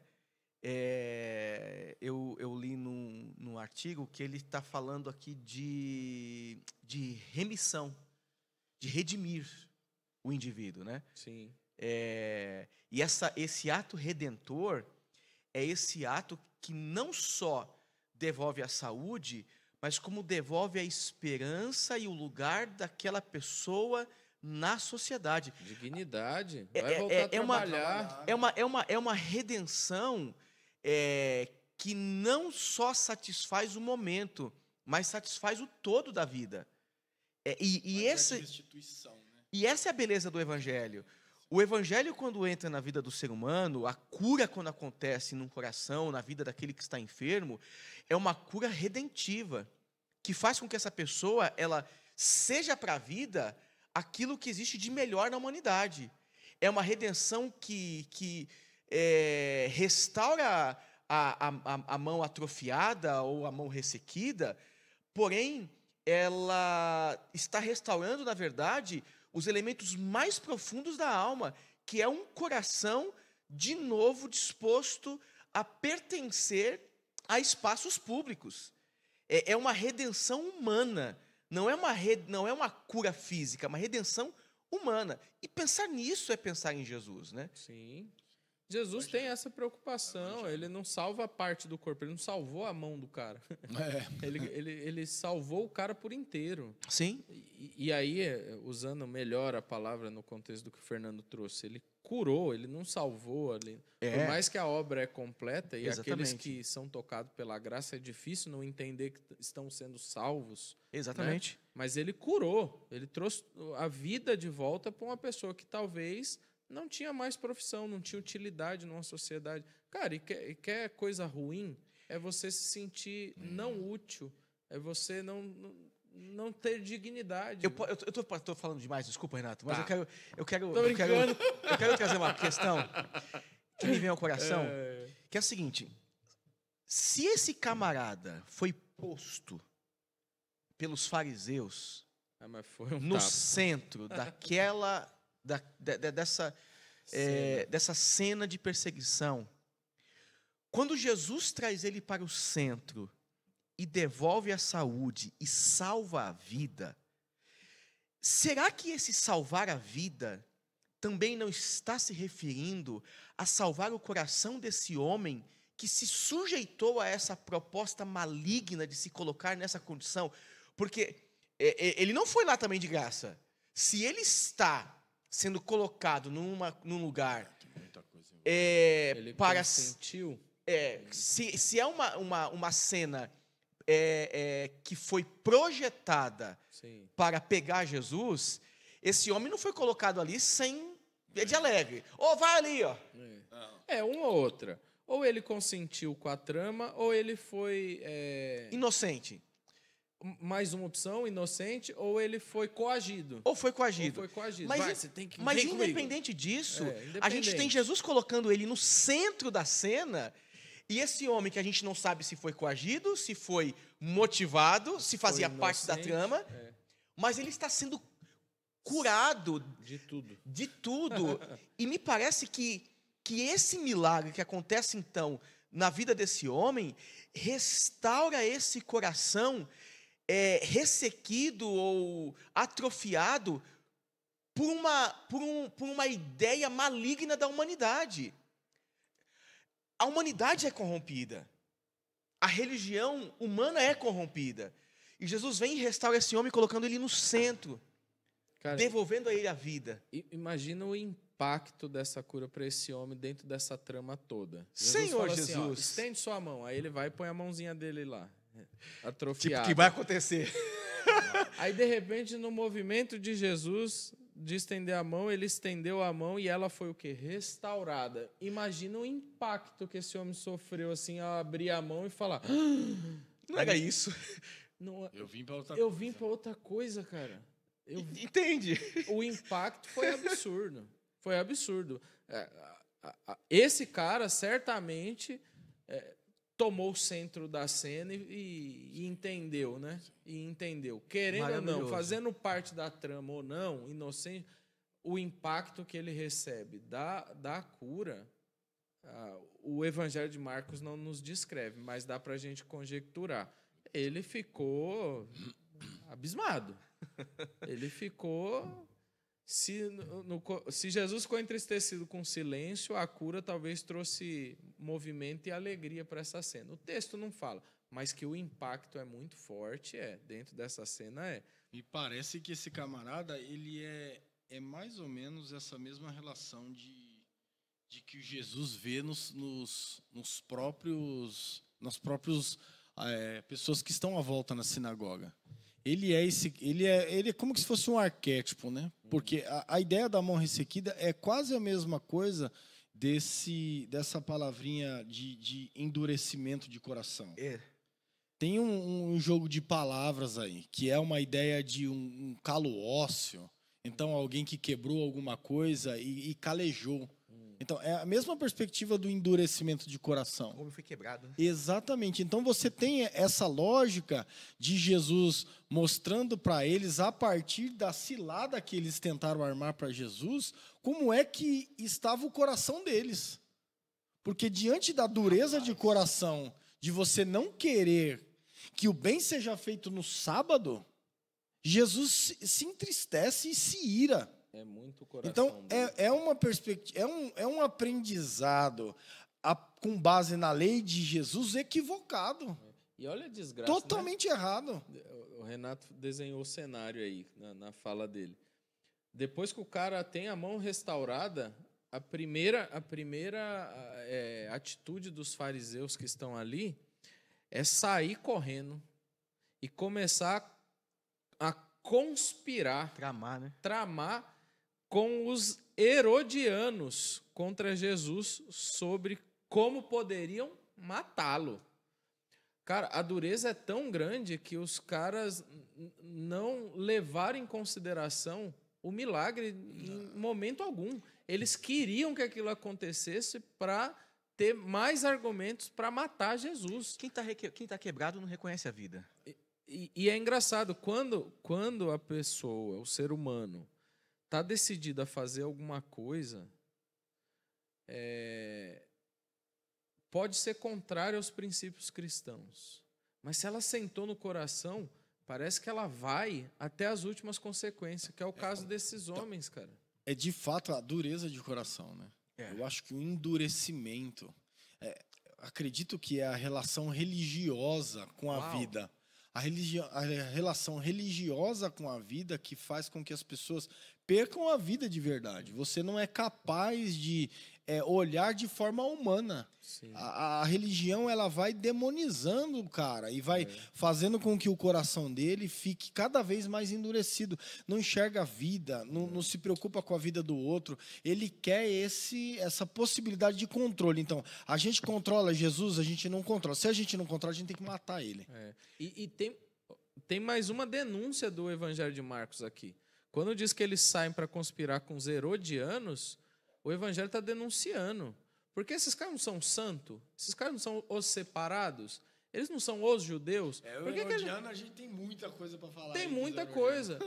Eu li num artigo que ele está falando aqui de remissão, de redimir o indivíduo, né? Sim. E esse ato redentor é esse ato que não só devolve a saúde, mas como devolve a esperança e o lugar daquela pessoa na sociedade. Dignidade. Vai voltar a trabalhar. É uma redenção que não só satisfaz o momento, mas satisfaz o todo da vida. E essa é a beleza do Evangelho. O Evangelho, quando entra na vida do ser humano, a cura, quando acontece num coração, na vida daquele que está enfermo, é uma cura redentiva, que faz com que essa pessoa ela seja para a vida aquilo que existe de melhor na humanidade. É uma redenção que restaura a mão atrofiada ou a mão ressequida, porém, ela está restaurando, na verdade, os elementos mais profundos da alma, que é um coração de novo disposto a pertencer a espaços públicos. É uma redenção humana, não é uma cura física, é uma redenção humana. E pensar nisso é pensar em Jesus, né? Sim. Jesus tem essa preocupação, ele não salva a parte do corpo, ele não salvou a mão do cara. Ele salvou o cara por inteiro. Sim. E aí, usando melhor a palavra no contexto do que o Fernando trouxe, ele curou, ele não salvou ali. Por mais que a obra é completa e aqueles que são tocados pela graça, é difícil não entender que estão sendo salvos. Exatamente. Né? Mas ele curou, ele trouxe a vida de volta para uma pessoa que talvez não tinha mais profissão, não tinha utilidade numa sociedade. Cara, e quer coisa ruim? É você se sentir não útil, é você não ter dignidade. Eu tô falando demais, desculpa, Renato, mas eu quero trazer uma questão que me vem ao coração, que é o seguinte: se esse camarada foi posto pelos fariseus no centro dessa cena de perseguição, quando Jesus traz ele para o centro e devolve a saúde e salva a vida, será que esse salvar a vida também não está se referindo a salvar o coração desse homem que se sujeitou a essa proposta maligna de se colocar nessa condição? Porque ele não foi lá também de graça. Se ele está sendo colocado num lugar ele para consentiu. Se é uma cena que foi projetada para pegar Jesus, esse homem não foi colocado ali sem de alegre. Vai ali, ó. Uma ou outra. Ou ele consentiu com a trama, ou ele foi inocente. Mais uma opção, inocente, ou ele foi coagido. Mas independente disso, a gente tem Jesus colocando ele no centro da cena, e esse homem que a gente não sabe se foi coagido, se foi motivado, se fazia parte da trama, mas ele está sendo curado de tudo. E me parece que esse milagre que acontece, então, na vida desse homem, restaura esse coração ressequido ou atrofiado por uma ideia maligna da humanidade. A humanidade é corrompida. A religião humana é corrompida. E Jesus vem e restaura esse homem, colocando ele no centro, devolvendo a ele a vida. Imagina o impacto dessa cura para esse homem dentro dessa trama toda. Senhor Jesus, assim, estende sua mão. Aí ele vai e põe a mãozinha dele lá, atrofiada. Tipo, que vai acontecer? Aí, de repente, no movimento de Jesus de estender a mão, ele estendeu a mão e ela foi o quê? Restaurada. Imagina o impacto que esse homem sofreu assim ao abrir a mão e falar: não era isso. Eu vim para outra coisa. Eu vim para outra coisa, cara. Entende? O impacto foi absurdo. Foi absurdo. Esse cara certamente tomou o centro da cena e entendeu, né? E entendeu. Querendo ou não, fazendo parte da trama ou não, inocente, o impacto que ele recebe da cura, o Evangelho de Marcos não nos descreve, mas dá para a gente conjecturar. Ele ficou abismado. Ele ficou... Se Jesus ficou entristecido com silêncio, a cura talvez trouxe movimento e alegria para essa cena. O texto não fala, mas que o impacto é muito forte, dentro dessa cena E parece que esse camarada, ele é mais ou menos essa mesma relação de que Jesus vê nas próprias pessoas que estão à volta na sinagoga. Ele é como se fosse um arquétipo, né? Porque a ideia da mão ressequida é quase a mesma coisa dessa palavrinha de endurecimento de coração. Tem um jogo de palavras aí, que é uma ideia de um calo ósseo. Então, alguém que quebrou alguma coisa e calejou. Então, é a mesma perspectiva do endurecimento de coração. Como foi quebrado, né? Exatamente. Então, você tem essa lógica de Jesus mostrando para eles, a partir da cilada que eles tentaram armar para Jesus, como é que estava o coração deles. Porque diante da dureza de coração, de você não querer que o bem seja feito no sábado, Jesus se entristece e se ira. É muito coração. Então, é uma perspectiva, é um aprendizado com base na lei de Jesus equivocado. E olha a desgraça. Totalmente errado. O Renato desenhou o cenário aí, na fala dele. Depois que o cara tem a mão restaurada, a primeira atitude dos fariseus que estão ali é sair correndo e começar a conspirar, tramar com os herodianos contra Jesus sobre como poderiam matá-lo. Cara, a dureza é tão grande que os caras não levaram em consideração o milagre em momento algum. Eles queriam que aquilo acontecesse para ter mais argumentos para matar Jesus. Quem tá quebrado não reconhece a vida. E é engraçado, quando a pessoa, o ser humano, está decidido a fazer alguma coisa, pode ser contrário aos princípios cristãos. Mas se ela sentou no coração, parece que ela vai até as últimas consequências, que é o caso desses homens, cara. É de fato a dureza de coração, né? Eu acho que o endurecimento, acredito que é a relação religiosa com a vida. A relação religiosa com a vida que faz com que as pessoas percam a vida de verdade. Você não é capaz de olhar de forma humana. A religião, ela vai demonizando o cara e vai fazendo com que o coração dele fique cada vez mais endurecido. Não enxerga a vida, não se preocupa com a vida do outro. Ele quer essa possibilidade de controle. Então, a gente controla Jesus, a gente não controla. Se a gente não controla, a gente tem que matar ele. E tem mais uma denúncia do Evangelho de Marcos aqui. Quando diz que eles saem para conspirar com os herodianos, o Evangelho está denunciando. Porque esses caras não são santos? Esses caras não são os separados? Eles não são os judeus? O herodiano, a gente tem muita coisa para falar. Tem muita coisa.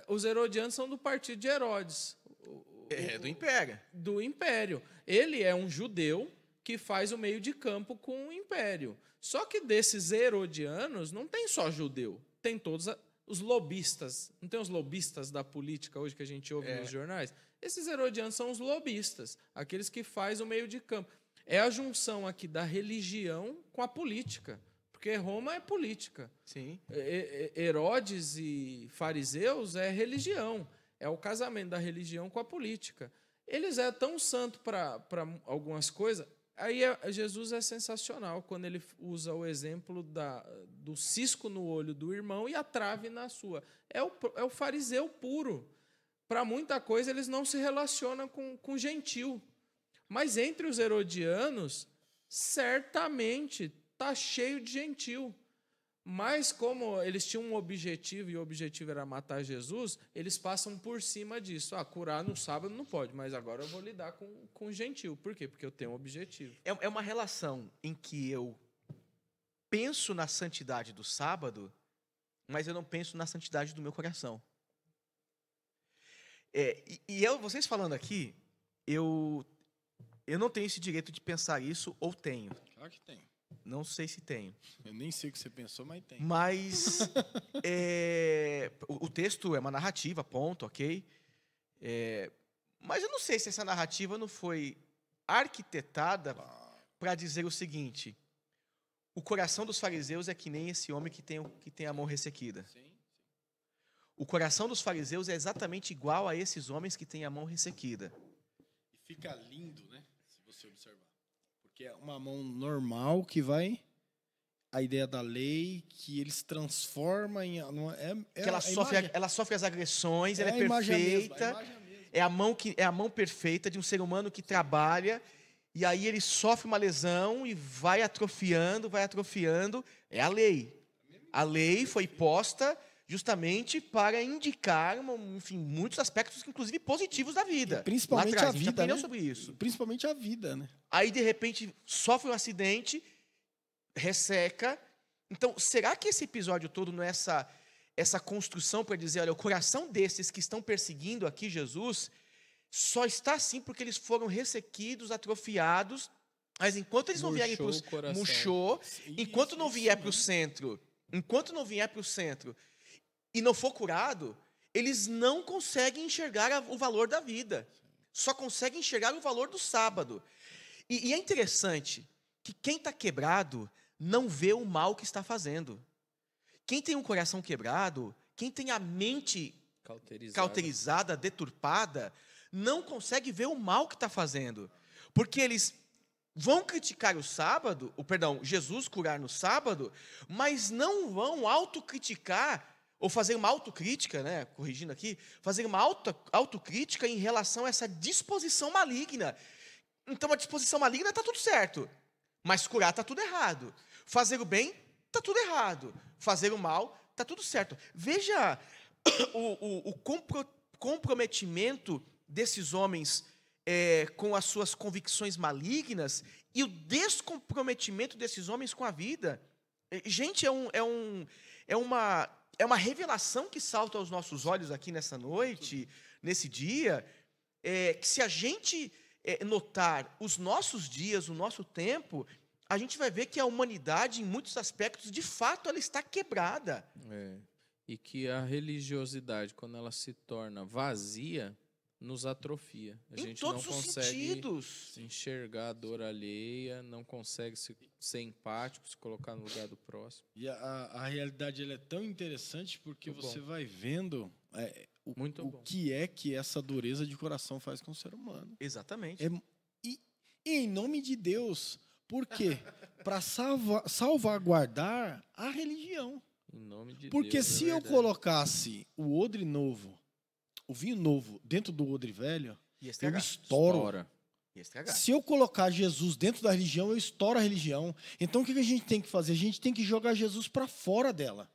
Os herodianos são do partido de Herodes. Do Império. Do Império. Ele é um judeu que faz o meio de campo com o Império. Só que desses herodianos não tem só judeu. Tem todos os lobistas. Não tem os lobistas da política hoje que a gente ouve nos jornais? Esses herodianos são os lobistas, aqueles que fazem o meio de campo. É a junção aqui da religião com a política, porque Roma é política. Sim. Herodes e fariseus é religião, é o casamento da religião com a política. Eles é tão santo para algumas coisas. Aí Jesus é sensacional quando ele usa o exemplo do cisco no olho do irmão e a trave na sua. É o fariseu puro. Para muita coisa, eles não se relacionam com gentil. Mas entre os herodianos, certamente está cheio de gentil. Mas como eles tinham um objetivo, e o objetivo era matar Jesus, eles passam por cima disso. Curar no sábado não pode, mas agora eu vou lidar com gentil. Por quê? Porque eu tenho um objetivo. É uma relação em que eu penso na santidade do sábado, mas eu não penso na santidade do meu coração. Vocês falando aqui, eu não tenho esse direito de pensar isso, ou tenho? Claro que tenho. Não sei se tenho. Eu nem sei o que você pensou, mas tem. Mas o texto é uma narrativa, ponto, ok? Mas eu não sei se essa narrativa não foi arquitetada para dizer o seguinte: o coração dos fariseus é que nem esse homem que tem a mão ressequida. Sim. O coração dos fariseus é exatamente igual a esses homens que têm a mão ressequida. E fica lindo, né? Se você observar. Porque é uma mão normal que vai... A ideia da lei, que eles transformam em... que ela sofre as agressões, ela é perfeita. É a mão perfeita de um ser humano que trabalha, e aí ele sofre uma lesão e vai atrofiando. É a lei. A lei foi posta justamente para indicar, enfim, muitos aspectos, inclusive positivos da vida. E principalmente Lá atrás, a gente vida, aprendeu né? sobre isso. Principalmente a vida, né? Aí, de repente, sofre um acidente, resseca. Então, será que esse episódio todo não é essa construção para dizer, olha, o coração desses que estão perseguindo aqui Jesus só está assim porque eles foram ressequidos, atrofiados, mas enquanto eles não vierem para o murchou, enquanto não vier para o centro, e não for curado, eles não conseguem enxergar o valor da vida. Só conseguem enxergar o valor do sábado. E é interessante que quem está quebrado não vê o mal que está fazendo. Quem tem um coração quebrado, quem tem a mente cauterizada, deturpada, não consegue ver o mal que está fazendo. Porque eles vão criticar o sábado, Jesus curar no sábado, mas não vão autocriticar, ou fazer uma autocrítica, né, corrigindo aqui, fazer uma autocrítica em relação a essa disposição maligna. Então, a disposição maligna está tudo certo, mas curar está tudo errado. Fazer o bem está tudo errado. Fazer o mal está tudo certo. Veja o comprometimento desses homens com as suas convicções malignas e o descomprometimento desses homens com a vida. Gente, é uma revelação que salta aos nossos olhos aqui nessa noite, nesse dia, que se a gente notar os nossos dias, o nosso tempo, a gente vai ver que a humanidade, em muitos aspectos, de fato, ela está quebrada. E que a religiosidade, quando ela se torna vazia, nos atrofia. A gente não consegue enxergar a dor alheia, não consegue ser empático, se colocar no lugar do próximo. E a realidade ela é tão interessante porque você vai vendo o que é que essa dureza de coração faz com o ser humano. Exatamente. E em nome de Deus, por quê? Para salvaguardar a religião. Em nome de porque Deus, se eu colocasse o odre novo, o vinho novo dentro do odre velho, eu estouro. Se eu colocar Jesus dentro da religião, eu estouro a religião. Então, o que a gente tem que fazer? A gente tem que jogar Jesus para fora dela.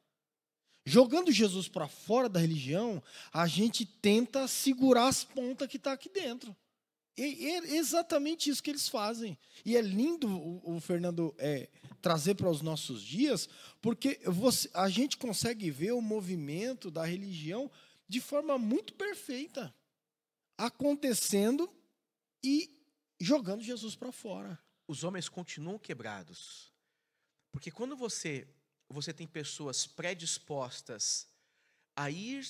Jogando Jesus para fora da religião, a gente tenta segurar as pontas que estão aqui dentro. E é exatamente isso que eles fazem. E é lindo o Fernando trazer para os nossos dias, porque a gente consegue ver o movimento da religião de forma muito perfeita, acontecendo e jogando Jesus para fora. Os homens continuam quebrados. Porque quando você tem pessoas predispostas a ir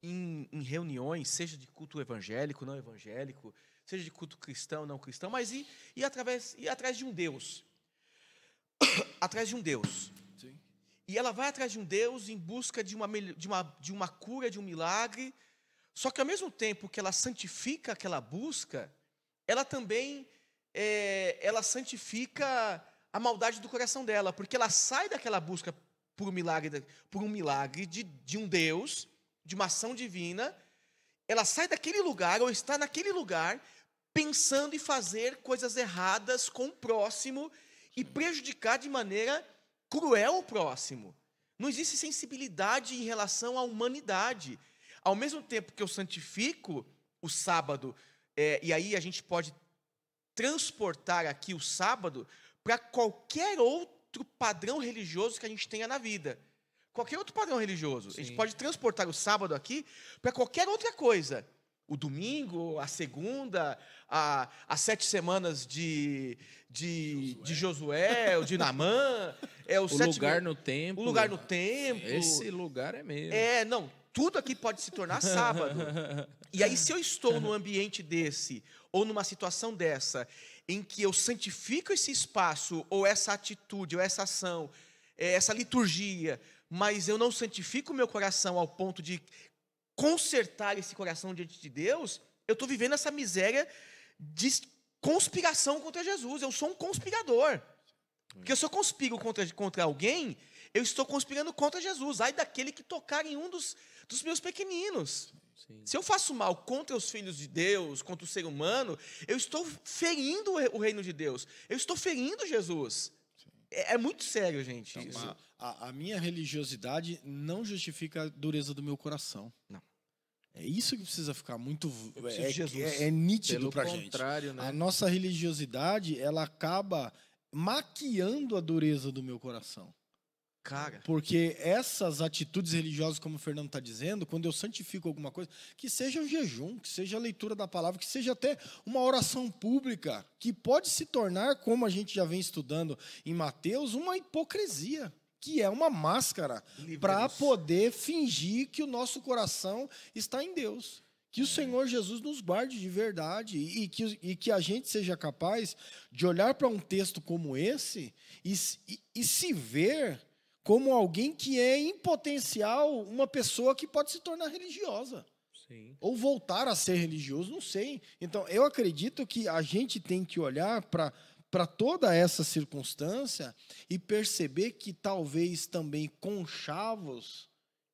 em reuniões, seja de culto evangélico, não evangélico, seja de culto cristão, não cristão, mas ir atrás de um Deus. Atrás de um Deus. Sim. E ela vai atrás de um Deus em busca de uma cura, de um milagre. Só que, ao mesmo tempo que ela santifica aquela busca, ela também ela santifica a maldade do coração dela, porque ela sai daquela busca por um milagre de um Deus, de uma ação divina. Ela sai daquele lugar, ou está naquele lugar, pensando em fazer coisas erradas com o próximo e prejudicar de maneira cruel o próximo. Não existe sensibilidade em relação à humanidade. Ao mesmo tempo que eu santifico o sábado, e aí a gente pode transportar aqui o sábado para qualquer outro padrão religioso que a gente tenha na vida. Qualquer outro padrão religioso. Sim. A gente pode transportar o sábado aqui para qualquer outra coisa. O domingo, a segunda, as 7 semanas de Josué, o de Naamã. Lugar no templo. O lugar no templo. Esse lugar é mesmo. Não, tudo aqui pode se tornar sábado. E aí, se eu estou num ambiente desse, ou numa situação dessa, em que eu santifico esse espaço, ou essa atitude, ou essa ação, essa liturgia, mas eu não santifico o meu coração ao ponto de consertar esse coração diante de Deus, eu estou vivendo essa miséria de conspiração contra Jesus. Eu sou um conspirador. Porque se eu conspiro contra alguém, eu estou conspirando contra Jesus. Ai daquele que tocar em um dos meus pequeninos. Sim. Se eu faço mal contra os filhos de Deus, contra o ser humano, eu estou ferindo o reino de Deus. Eu estou ferindo Jesus. Sim. É muito sério, gente. Então, a minha religiosidade não justifica a dureza do meu coração. Não. É isso que precisa ficar muito... Jesus. É nítido Pelo pra gente. contrário, né? A nossa religiosidade, ela acaba maquiando a dureza do meu coração. Cara. Porque essas atitudes religiosas, como o Fernando está dizendo, quando eu santifico alguma coisa, que seja um jejum, que seja a leitura da palavra, que seja até uma oração pública, que pode se tornar, como a gente já vem estudando em Mateus, uma hipocrisia, que é uma máscara para poder fingir que o nosso coração está em Deus. Que o Senhor Jesus nos guarde de verdade e que a gente seja capaz de olhar para um texto como esse e se ver como alguém que é, em potencial, uma pessoa que pode se tornar religiosa. Sim. Ou voltar a ser religioso, não sei. Então, eu acredito que a gente tem que olhar para toda essa circunstância e perceber que talvez também conchavos,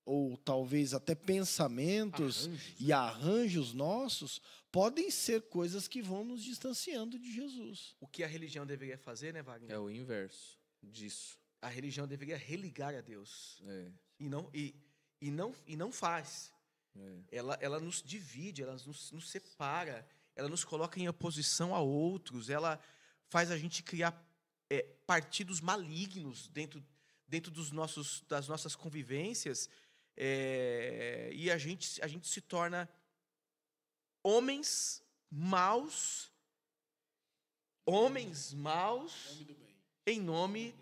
ou talvez até pensamentos e arranjos nossos, podem ser coisas que vão nos distanciando de Jesus. O que a religião deveria fazer, né, Wagner? É o inverso disso. A religião deveria religar a Deus. É. E não faz. É. Ela nos divide, ela nos separa, ela nos coloca em oposição a outros, ela faz a gente criar partidos malignos dentro das nossas convivências, e a gente se torna homens maus em nome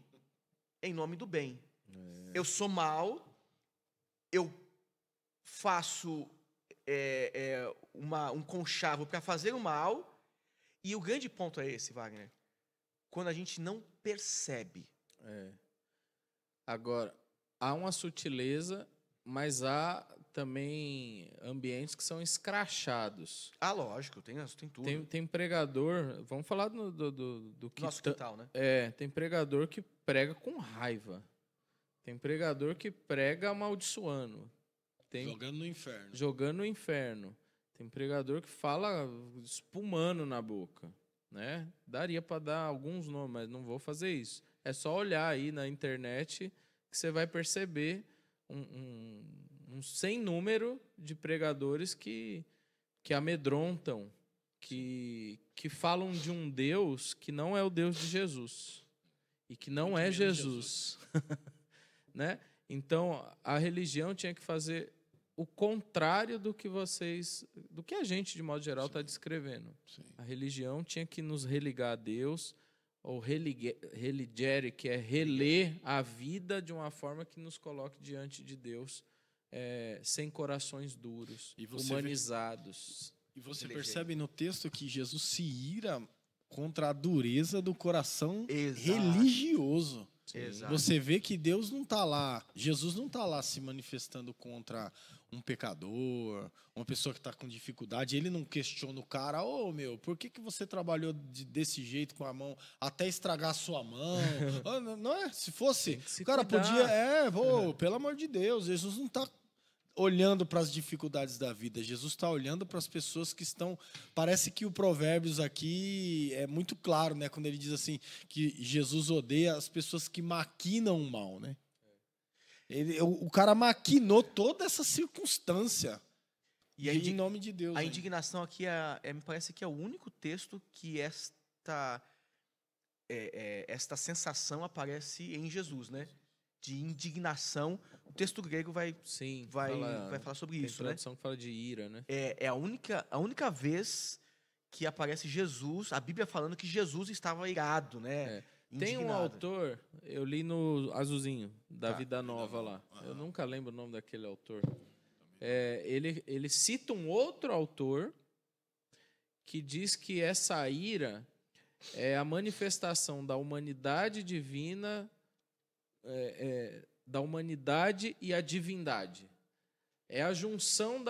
do bem. Eu sou mau, eu faço um conchavo para fazer o mal, e o grande ponto é esse, Wagner. Quando a gente não percebe. Agora, há uma sutileza, mas há também ambientes que são escrachados. Ah, lógico, tem tudo. Tem pregador, vamos falar do que... Nosso quintal, né? Tem pregador que prega com raiva. Tem pregador que prega amaldiçoando. Jogando no inferno. Tem pregador que fala espumando na boca, né? Daria para dar alguns nomes, mas não vou fazer isso. É só olhar aí na internet que você vai perceber um sem número de pregadores que amedrontam, que falam de um Deus que não é o Deus de Jesus e que não é Jesus. Né? Então, a religião tinha que fazer o contrário do que a gente, de modo geral, está descrevendo. Sim. A religião tinha que nos religar a Deus, ou religere, que é reler a vida de uma forma que nos coloque diante de Deus, sem corações duros, humanizados. E você percebe no texto que Jesus se ira contra a dureza do coração religioso. Exato. Você vê que Deus não está lá, Jesus não está lá se manifestando contra um pecador, uma pessoa que está com dificuldade. Ele não questiona o cara, por que você trabalhou desse jeito com a mão até estragar a sua mão? Não é? Se fosse, o cara podia, pelo amor de Deus, Jesus não está olhando para as dificuldades da vida. Jesus está olhando para as pessoas que estão... Parece que o Provérbios aqui é muito claro, né? Quando ele diz assim, que Jesus odeia as pessoas que maquinam o mal, né? O cara maquinou toda essa circunstância. E em nome de Deus. A indignação aqui me parece que é o único texto que esta sensação aparece em Jesus, né? De indignação. O texto grego vai falar sobre isso, né? Tem tradução que fala de ira, né? É a única vez que aparece Jesus, a Bíblia falando que Jesus estava irado, né? Tem um autor, eu li no Azulzinho, da Vida Nova lá. Eu nunca lembro o nome daquele autor. Ele cita um outro autor que diz que essa ira é a manifestação da humanidade divina, da humanidade e a divindade. É a junção,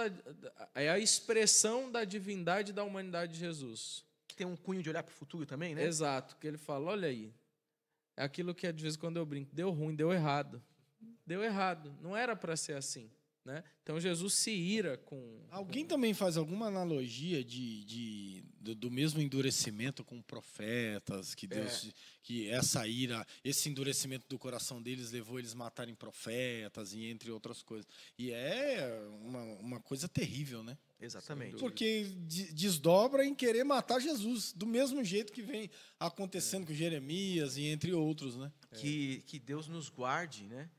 é a expressão da divindade e da humanidade de Jesus. Que tem um cunho de olhar para o futuro também, né? Exato, que ele fala, olha aí, é aquilo que de vez em quando eu brinco, deu ruim, deu errado. Deu errado, não era para ser assim. né? Então Jesus se ira com... Alguém também faz alguma analogia do mesmo endurecimento com profetas, que Deus, que essa ira, esse endurecimento do coração deles levou eles a matarem profetas e entre outras coisas. E é uma coisa terrível, né? Exatamente. Porque desdobra em querer matar Jesus, do mesmo jeito que vem acontecendo com Jeremias e entre outros, né? Que Deus nos guarde, né,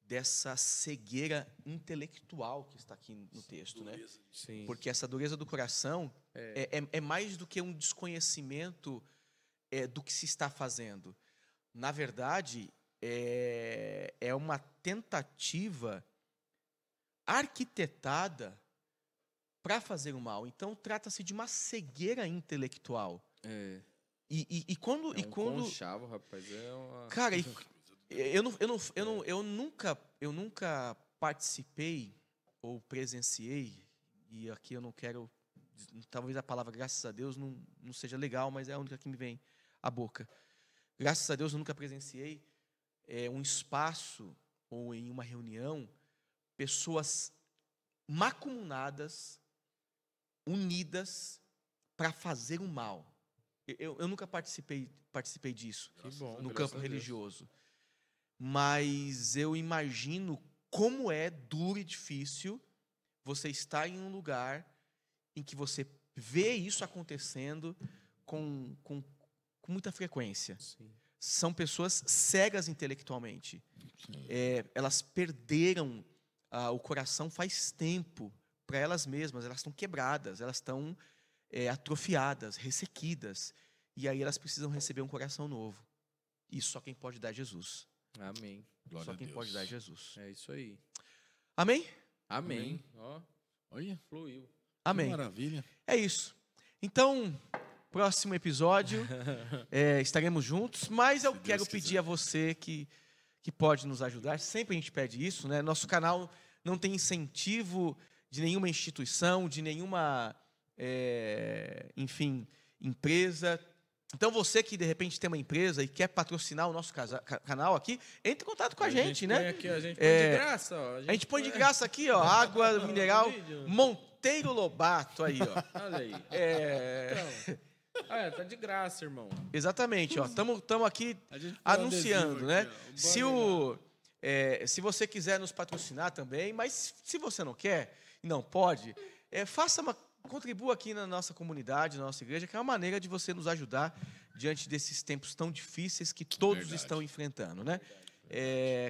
dessa cegueira intelectual que está aqui no texto, né? Sim. Porque essa dureza do coração é mais do que um desconhecimento do que se está fazendo. Na verdade, é uma tentativa arquitetada para fazer o mal. Então, trata-se de uma cegueira intelectual. E quando... conchavo, rapaz. Cara, eu nunca participei ou presenciei, e aqui eu não quero... Talvez a palavra graças a Deus não seja legal, mas é a única que me vem à boca. Graças a Deus eu nunca presenciei um espaço ou em uma reunião, pessoas macumunadas, unidas para fazer o mal. Eu nunca participei disso no campo religioso. Mas eu imagino como é duro e difícil você estar em um lugar em que você vê isso acontecendo com muita frequência. Sim. São pessoas cegas intelectualmente. Elas perderam o coração faz tempo para elas mesmas. Elas estão quebradas, elas estão atrofiadas, ressequidas. E aí elas precisam receber um coração novo. E só quem pode dar é Jesus. Amém. Glória Só a quem Deus. pode dar é Jesus. É isso aí. Amém? Amém. Ó, Olha, fluiu. que Amém. maravilha. É isso. Então, próximo episódio, estaremos juntos, mas eu Se Deus quero quiser. pedir a você que pode nos ajudar. Sempre a gente pede isso, né? Nosso canal não tem incentivo de nenhuma instituição, de nenhuma, enfim, empresa. Então, você que, de repente, tem uma empresa e quer patrocinar o nosso canal aqui, entre em contato com a gente, né? Aqui, a gente põe de graça, ó. A gente põe de graça aqui, ó, água mineral vídeo. Monteiro Lobato aí, ó. Olha aí. Então, tá de graça, irmão. Exatamente, ó. Estamos aqui A gente põe anunciando, adesivo né? aqui, ó, Se você quiser nos patrocinar também, mas se você não quer e não pode, contribua aqui na nossa comunidade, na nossa igreja, que é uma maneira de você nos ajudar diante desses tempos tão difíceis que todos estão enfrentando, né?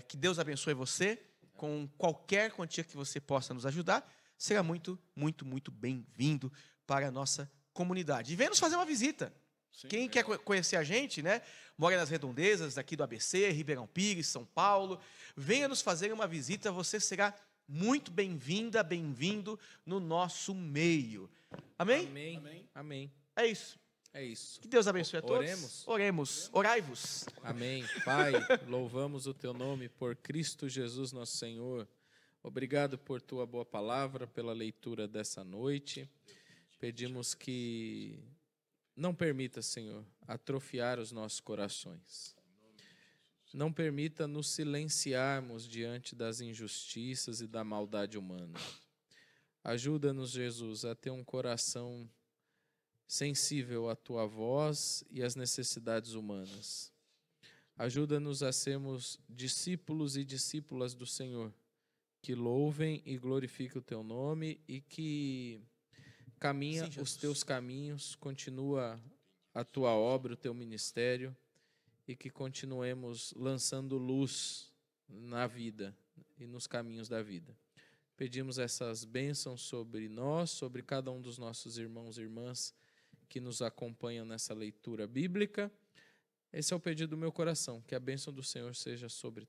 Que Deus abençoe você com qualquer quantia que você possa nos ajudar. Será muito, muito, muito bem-vindo para a nossa comunidade. E venha nos fazer uma visita. Sim, Quem quer conhecer a gente, né? Mora nas redondezas aqui do ABC, Ribeirão Pires, São Paulo. Venha nos fazer uma visita, você será muito bem-vinda, bem-vindo no nosso meio. Amém? Amém. Amém. Amém. É isso. É isso. Que Deus abençoe a todos. Oremos. Oremos. Orai-vos. Amém. Pai, louvamos o teu nome por Cristo Jesus, nosso Senhor. Obrigado por tua boa palavra, pela leitura dessa noite. Pedimos que não permita, Senhor, atrofiar os nossos corações. Não permita nos silenciarmos diante das injustiças e da maldade humana. Ajuda-nos, Jesus, a ter um coração sensível à tua voz e às necessidades humanas. Ajuda-nos a sermos discípulos e discípulas do Senhor, que louvem e glorifiquem o teu nome e que caminha os teus caminhos, continua a tua obra, o teu ministério, e que continuemos lançando luz na vida e nos caminhos da vida. Pedimos essas bênçãos sobre nós, sobre cada um dos nossos irmãos e irmãs que nos acompanham nessa leitura bíblica. Esse é o pedido do meu coração, que a bênção do Senhor seja sobre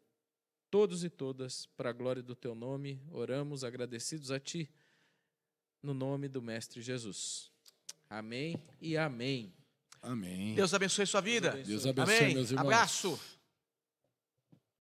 todos e todas, para a glória do teu nome. Oramos agradecidos a ti, no nome do Mestre Jesus. Amém e amém. Amém. Deus abençoe sua vida. Deus abençoe, Amém. meus irmãos. Abraço.